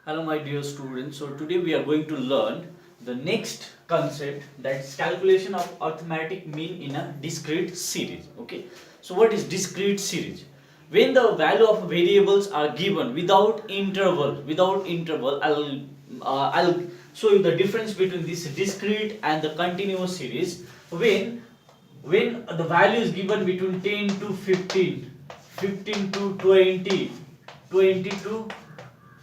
Hello my dear students, so today we are going to learn the next concept, that is calculation of arithmetic mean in a discrete series. Okay, so what is discrete series? When the value of variables are given without interval, I'll show you the difference between this discrete and the continuous series. When the value is given between 10 to 15, 15 to 20, 20 to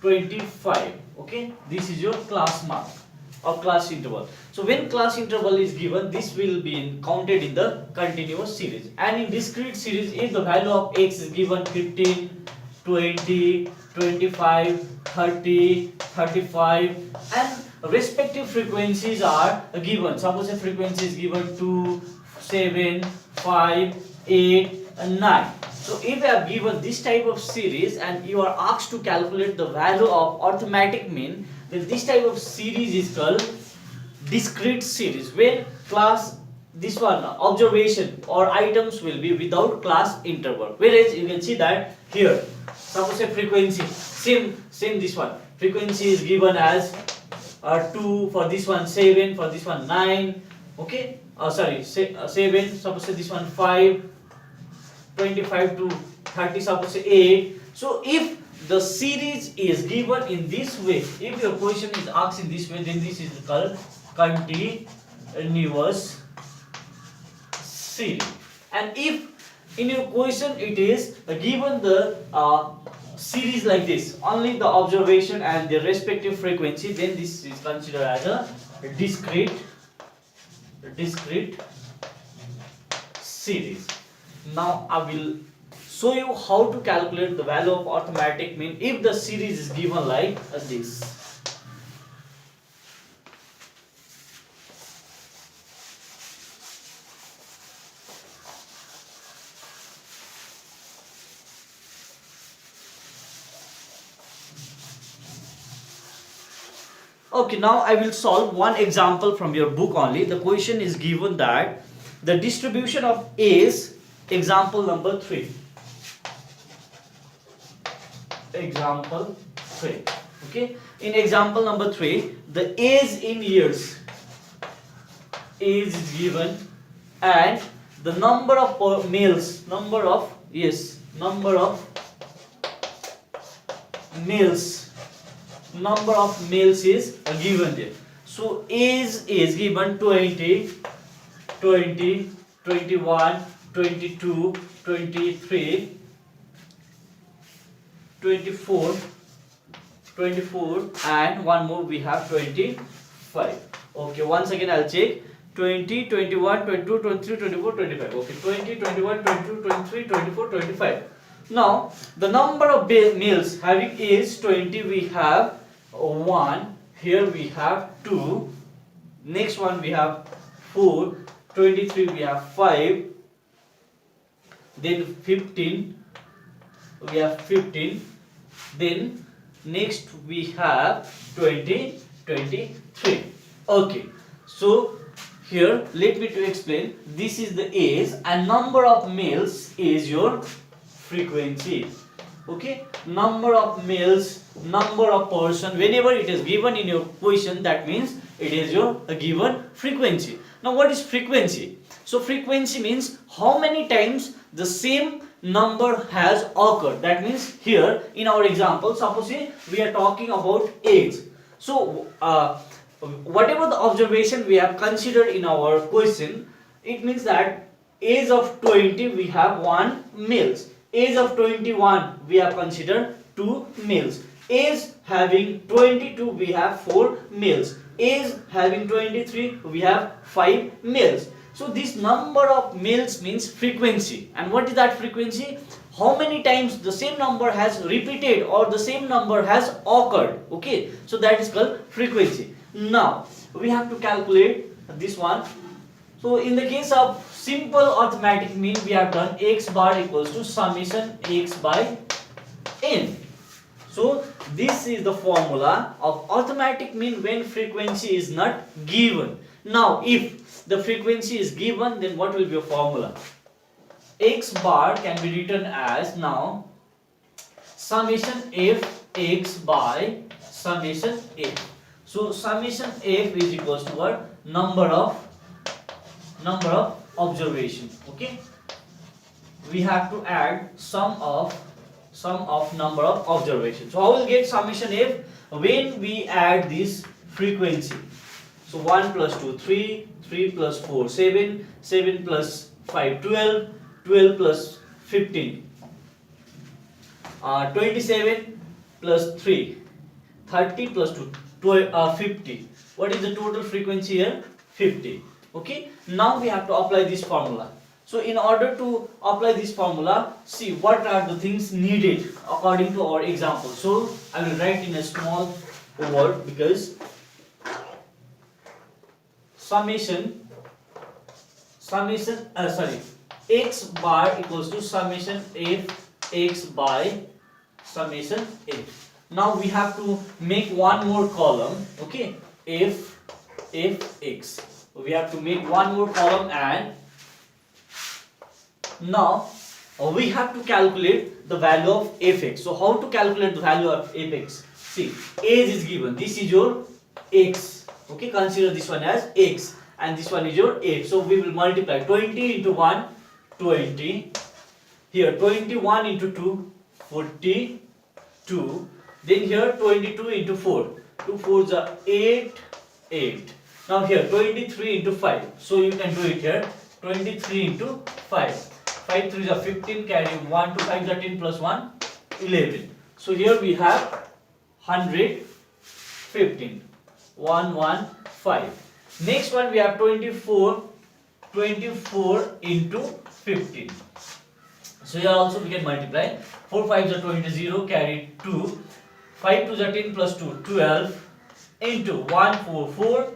25. Okay, this is your class mark or class interval. So when class interval is given, this will be counted in the continuous series. And in discrete series, if the value of x is given 15, 20, 25, 30, 35, and respective frequencies are given. Suppose a frequency is given 2, 7, 5, 8 and 9. So if I have given this type of series and you are asked to calculate the value of arithmetic mean, then this type of series is called discrete series, where class this one observation or items will be without class interval. Whereas you can see that here, suppose a frequency, same this one, frequency is given as 2, for this one 7, for this one 9. Okay, 7, suppose this one 5, 25 to 30, suppose 8. So if the series is given in this way, if your question is asked in this way, then this is called continuous series. And if in your question it is given the series like this, only the observation and the respective frequency, then this is considered as a discrete series. Now I will show you how to calculate the value of arithmetic mean if the series is given like this. Okay, now I will solve one example from your book only. The question is given that the distribution of A's, example number 3. Example 3. Okay, in example number 3, the A's in years is given and the number of males, number of males is given there. So A's is given 20, 20, 21, 22, 23, 24, 24 and one more we have 25. Okay, once again I'll check 20, 21, 22, 23, 24, 25. Okay, 20, 21, 22, 23, 24, 25. Now the number of males having is 20, we have 1, here we have 2, next one we have 4, 23 we have 5, then 15 we have 15, then next we have 20, 23. Okay, so here let me to explain. This is the A's and number of males is your frequency. Okay, number of males, number of person, whenever it is given in your question, that means it is your given frequency. Now what is frequency? So frequency means how many times the same number has occurred. That means here in our example, suppose we are talking about age. So whatever the observation we have considered in our question, it means that age of 20 we have 1 males, age of 21 we have considered 2 males, age having 22 we have 4 males, age having 23 we have 5 males. So this number of males means frequency. And what is that frequency? How many times the same number has repeated or the same number has occurred. Okay, so that is called frequency. Now we have to calculate this one. So in the case of simple arithmetic mean, we have done x bar equals to summation x by n. So this is the formula of arithmetic mean when frequency is not given. Now if the frequency is given, then what will be your formula? X bar can be written as now summation f x by summation f. So summation f is equals to what? Number of observation. Okay, we have to add sum of number of observations. So how will get summation f? When we add this frequency. So 1 plus 2 3, 3 plus 4 7, 7 plus 5 12, 12 plus 15 27 plus 3 30 plus 2 50. What is the total frequency here? 50. Okay, now we have to apply this formula. So in order to apply this formula, see what are the things needed according to our example. So I will write in a small word, because summation x bar equals to summation f x by summation f. Now we have to make one more column. Okay, f x. We have to make one more column, and now we have to calculate the value of fx. So how to calculate the value of fx? See, age is given. This is your x. Okay, consider this one as x, and this one is your f. So we will multiply 20 into 1, 20. Here 21 into 2, 42. Then here 22 into 4. 2 4s are 8, 8. Now here 23 into 5. So you can do it here. 23 into 5. 5 3s are 15. Carry 1 to 5 are 10 plus 1, 11. So here we have 115. 115. Next one we have 24 into 15. So here also we can multiply. 4 5s are 20, 0, carry 2. 5 2s are 10 plus 2, 12 into 1 4 4,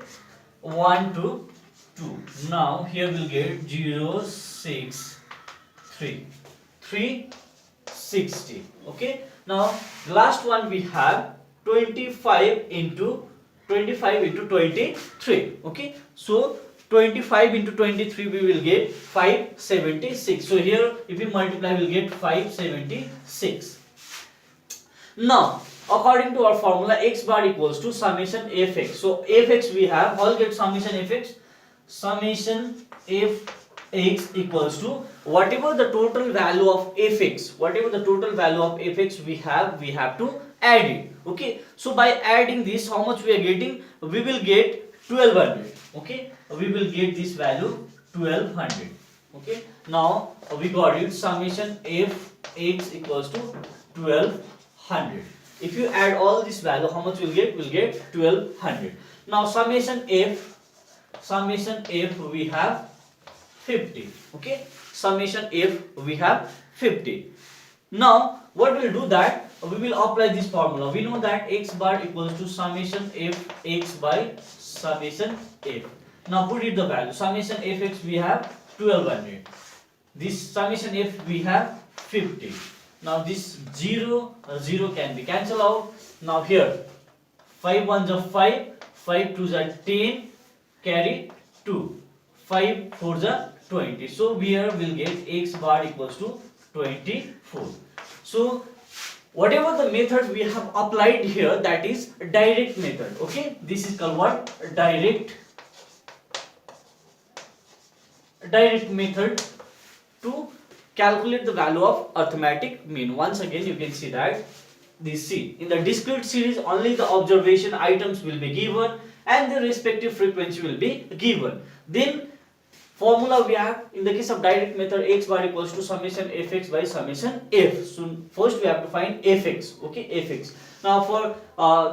1 2 2. Now here we'll get 0 6 3 360. Okay, now the last one we have 25 into 23. Okay, so 25 into 23 we will get 576. So here if we multiply we will get 576. Now according to our formula, x bar equals to summation fx. So fx we have, all get summation fx. Summation fx equals to whatever the total value of fx, we have to add it. Okay, so by adding this, how much we are getting? We will get 1200. Okay, we will get this value 1200. Okay, now we got it. Summation fx equals to 1200. If you add all this value, how much we'll get? We'll get 1200. Now summation f we have 50. Okay, summation f we have 50. Now what we'll do that we will apply this formula. We know that x bar equals to summation f x by summation f. Now put it the value. Summation fx we have 1200. This summation f we have 50. Now this 0 can be cancelled out. Now here 5 1s are 5, 5 2s are 10, carry 2, 5 4s are 20. So here we'll get x bar equals to 24. So whatever the method we have applied here, that is direct method. Okay, this is called what? Direct method to calculate the value of arithmetic mean. Once again you can see that this C in the discrete series only the observation items will be given and the respective frequency will be given. Then formula we have in the case of direct method, x bar equals to summation fx by summation f. So first we have to find fx. Okay, fx. Now for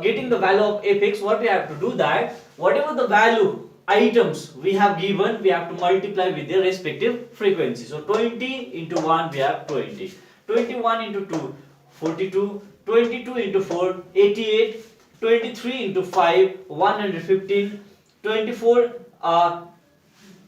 getting the value of fx, what we have to do that whatever the value items we have given, we have to multiply with their respective frequency. So 20 into 1 we have 20, 21 into 2 42, 22 into 4 88, 23 into 5 115, 24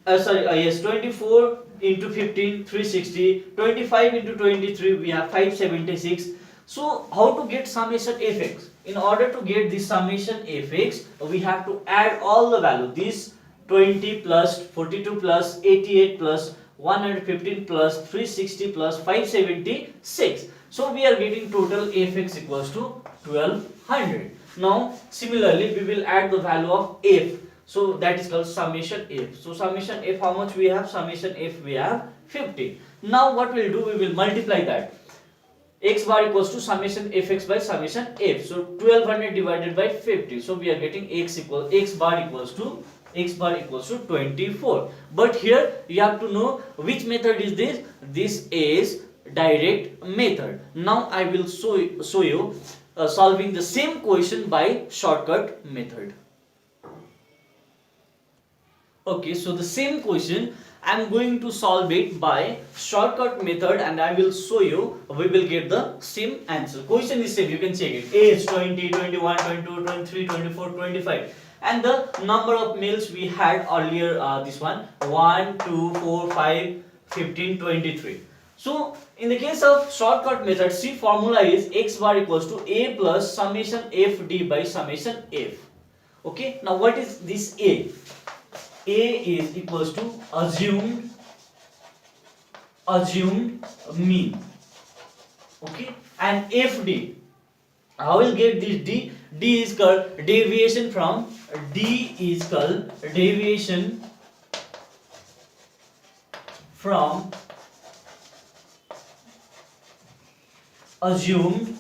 24 into 15 360, 25 into 23 we have 576. So how to get summation fx? In order to get this summation fx, we have to add all the value. This 20 plus 42 plus 88 plus 115 plus 360 plus 576. So we are getting total fx equals to 1200. Now similarly we will add the value of f, so that is called summation f. So summation f, how much we have? Summation f we have 50. Now what we'll do, we will multiply that. X bar equals to summation fx by summation f. So 1200 divided by 50. So we are getting x bar equals to 24. But here you have to know which method is this. This is direct method. Now I will show you solving the same question by shortcut method. Okay, so the same question I am going to solve it by shortcut method, and I will show you we will get the same answer. Question is same, you can check it. Age 20, 21, 22, 23, 24, 25. And the number of males we had earlier, this one 1, 2, 4, 5, 15, 23. So in the case of shortcut method, see, formula is x bar equals to a plus summation f d by summation f. Okay, now what is this a? A is equals to assumed mean. Okay, and fd, I will get this d. D is called deviation from assumed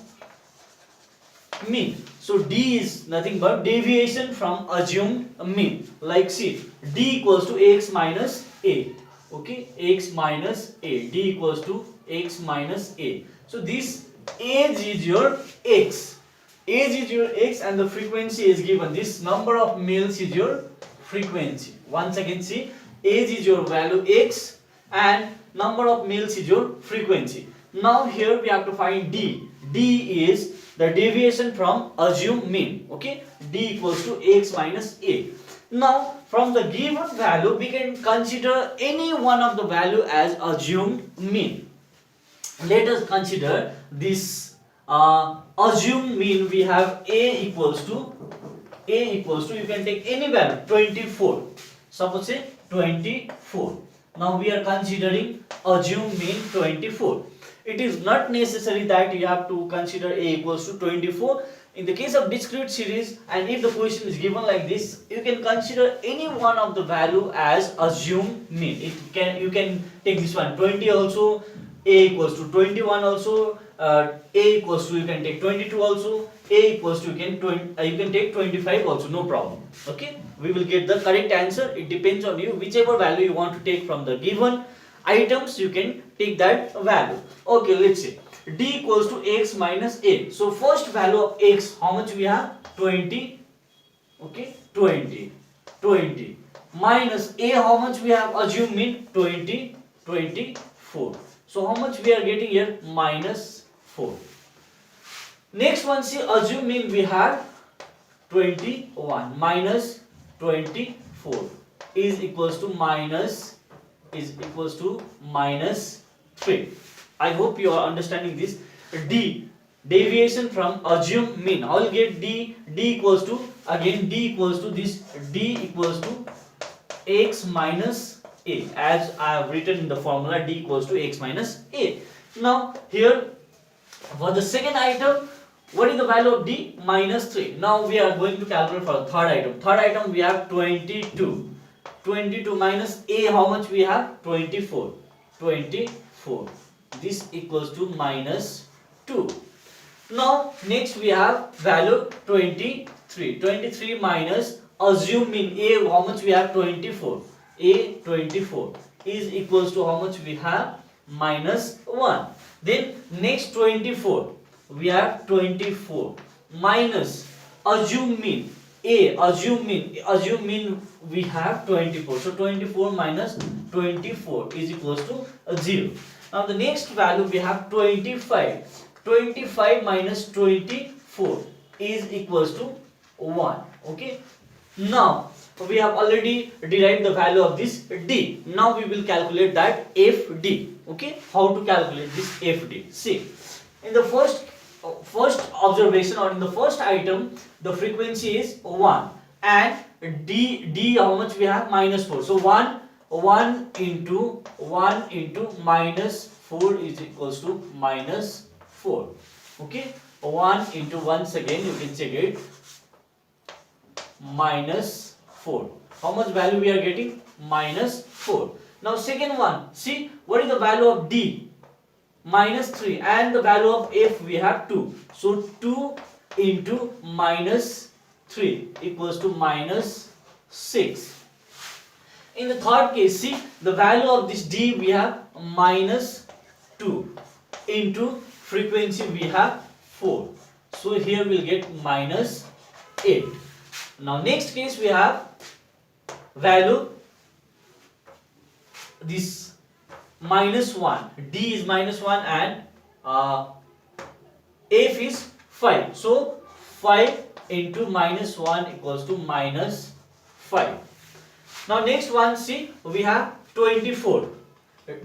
mean. So d is nothing but deviation from assumed mean. Like see, d equals to x minus a. Okay, x minus a. D equals to x minus a. So this age is your x. Age is your x, and the frequency is given. This number of males is your frequency. Once again see, age is your value x, and number of males is your frequency. Now here we have to find d. D is the deviation from assumed mean. Okay, d equals to x minus a. Now from the given value we can consider any one of the value as assumed mean. Let us consider this assumed mean. We have a equals to you can take any value 24. Suppose say 24. Now we are considering assumed mean 24. It is not necessary that you have to consider a equals to 24. In the case of discrete series, and if the question is given like this, you can consider any one of the value as assumed mean. You can take this one 20 also, a equals to 21 also, a equals to you can take 22 also, a equals to you can take 25 also, no problem. Okay, we will get the correct answer. It depends on you, whichever value you want to take from the given items, you can take that value. Okay, let's see, d equals to x minus a. So first value of x, how much we have? 20. Okay, 20 minus a, how much we have? Assume mean 20, 24. So how much we are getting here? Minus 4. Next one, see, assume mean we have 21 minus 24 is equals to minus 3. I hope you are understanding this. D, deviation from assumed mean. I will get d equals to, again d equals to this, d equals to x minus a, as I have written in the formula, d equals to x minus a. Now here for the second item, what is the value of d? Minus 3. Now we are going to calculate for the third item. Third item we have 22 minus a, how much we have? 24. This equals to minus 2. Now next we have value 23 minus assume mean a, how much we have? 24. A 24 is equals to how much we have? Minus 1. Then next 24 we have 24 minus assume mean a, assume mean we have 24. So 24 minus 24 is equals to 0. Now the next value we have 25 minus 24 is equals to 1. Okay, now we have already derived the value of this d. Now we will calculate that fd. Okay, how to calculate this fd? See, in the first observation, or in the first item, the frequency is 1, and d how much we have? Minus 4. So 1 into minus 4 is equals to minus 4. Okay, 1 into, once again you can check it, minus 4. How much value we are getting? Minus 4. Now second one, see what is the value of D? Minus 3, and the value of F we have 2. So 2 into minus 3 equals to minus 6. In the third case, see the value of this D we have minus 2 into frequency we have 4. So here we'll get minus 8. Now next case we have value this minus 1. D is minus 1 and F is 5. So 5 into minus 1 equals to minus 5. Now next one, see we have 24.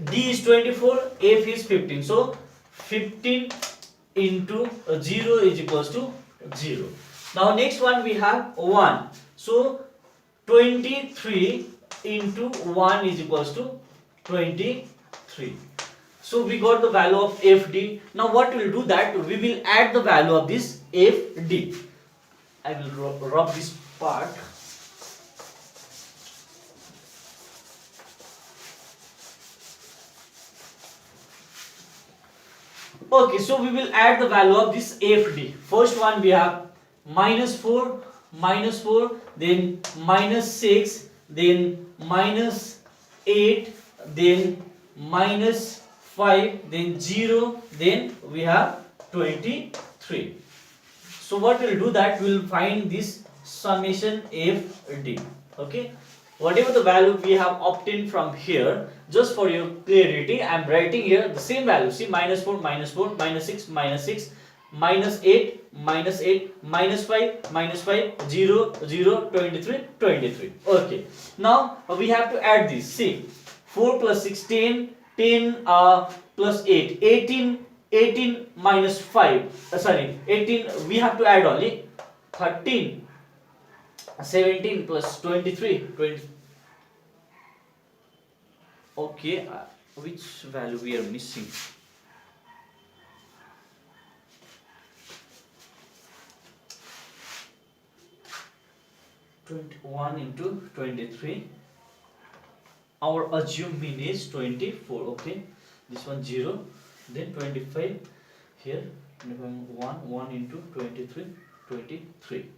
D is 24, F is 15. So 15 into 0 is equals to 0. Now next one we have 1. So 23 into 1 is equals to 23. So we got the value of FD. Now what we will do that we will add the value of this FD. I will rub this part. Okay, so we will add the value of this FD. First one we have minus 4, then minus 6, then minus 8, then minus 5, then 0, then we have 23. So what we'll do that we'll find this summation FD. Okay, whatever the value we have obtained from here, just for your clarity I am writing here the same value. See minus 4, minus 4, minus 6, minus 6, minus 8, minus 8, minus 5, minus 5, 0, 0, 23, 23. Okay, now we have to add this. See 4 plus 6, 10, 10 plus 8, 18, 18 minus 5, 18 we have to add only 13, 17 plus 23, 20. Okay, which value we are missing? (21) into 23. Our assumed mean is 24. Okay, this one 0, then 25 here. 1 into 23, 23.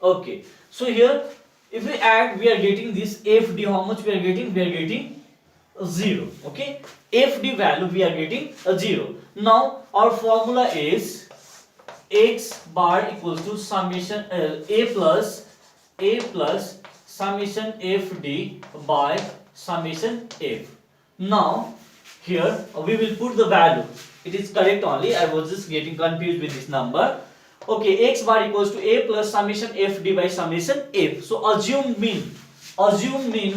Okay, so here if we add we are getting this FD. How much we are getting? We are getting 0. Okay, FD value we are getting 0. Now our formula is x bar equals to summation a plus summation FD by summation F. Now here we will put the value. It is correct only. I was just getting confused with this number. Okay, x bar equals to a plus summation FD by summation F. So assumed mean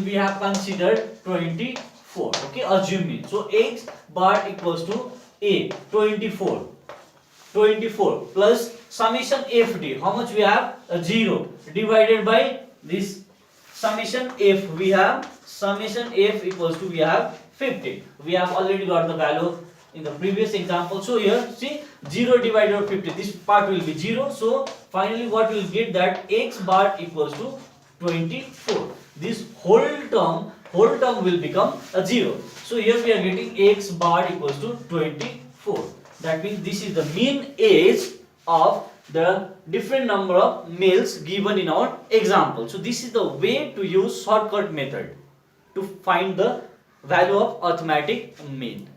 we have considered 24. Okay, assumed mean. So x bar equals to a 24 plus summation FD. How much we have? 0 divided by this summation F. We have summation F equals to we have 50. We have already got the value in the previous example. So here see 0 divided by 50, this part will be 0. So finally what we will get that x bar equals to 24. This whole term will become a 0. So here we are getting x bar equals to 24. That means this is the mean age of the different number of males given in our example. So this is the way to use shortcut method to find the value of arithmetic mean.